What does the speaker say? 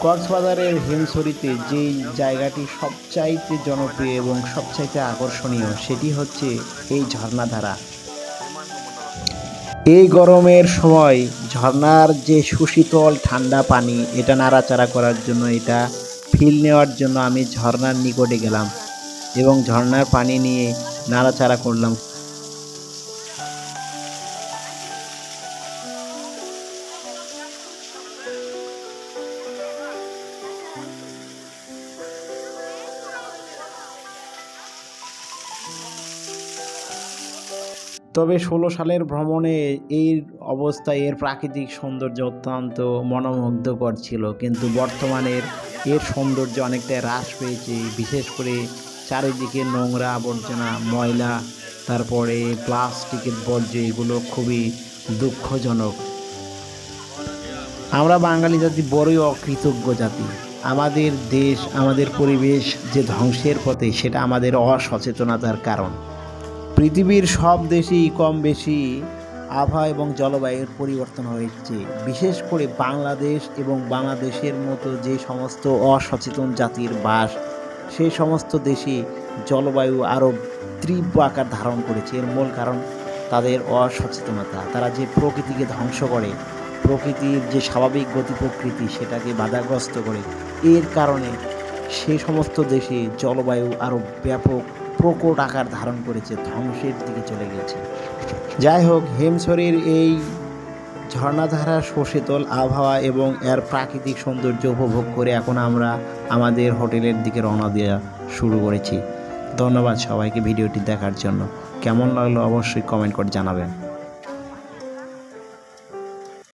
কক্সবাজারের হিমছড়িতে যেই জায়গাটি সবচাইতে জনপ্রিয় এবং সবচাইতে আকর্ষণীয় সেটি হচ্ছে এই ঝর্ণাধারা। এই গরমের সময় ঝর্ণার যে সুশীতল ঠান্ডা পানি এটা নাড়াচাড়া করার জন্য, এটা ফিল নেওয়ার জন্য আমি ঝর্ণার নিকটে গেলাম এবং ঝর্ণার পানি নিয়ে নাড়াচাড়া করলাম। তবে 16 সালের ভ্রমণে এর অবস্থা, এর প্রাকৃতিক সৌন্দর্য অত্যন্ত মনোমুগ্ধকর ছিল, কিন্তু বর্তমানের এর সৌন্দর্য অনেকটাই হ্রাস পেয়েছে। বিশেষ করে চারিদিকে নোংরা আবর্জনা, ময়লা, তারপরে প্লাস্টিকের বর্জ্য, এগুলো খুবই দুঃখজনক। আমরা বাঙালি জাতি বড়ই অকৃতজ্ঞ জাতি। আমাদের দেশ, আমাদের পরিবেশ যে ধ্বংসের পথে, সেটা আমাদের অসচেতনতার কারণ। পৃথিবীর সব দেশেই কম বেশি আবহাওয়া এবং জলবায়ুর পরিবর্তন হয়েছে। বিশেষ করে বাংলাদেশ এবং বাংলাদেশের মতো যে সমস্ত অসচেতন জাতির বাস, সেই সমস্ত দেশে জলবায়ু আরও তীব্র আকার ধারণ করেছে। এর মূল কারণ তাদের অসচেতনতা। তারা যে প্রকৃতিকে ধ্বংস করে, প্রকৃতির যে স্বাভাবিক গতি প্রকৃতি সেটাকে বাধাগ্রস্ত করে, এর কারণে সেই সমস্ত দেশে জলবায়ু আরও ব্যাপক প্রকট আকার ধারণ করেছে, ধ্বংসের দিকে চলে গেছে। যাই হোক, হিমছড়ির এই ঝর্ণাধারা, সুশীতল আবহাওয়া এবং এর প্রাকৃতিক সৌন্দর্য উপভোগ করে এখন আমরা আমাদের হোটেলের দিকে রওনা দেওয়া শুরু করেছি। ধন্যবাদ সবাইকে ভিডিওটি দেখার জন্য। কেমন লাগলো অবশ্যই কমেন্ট করে জানাবেন।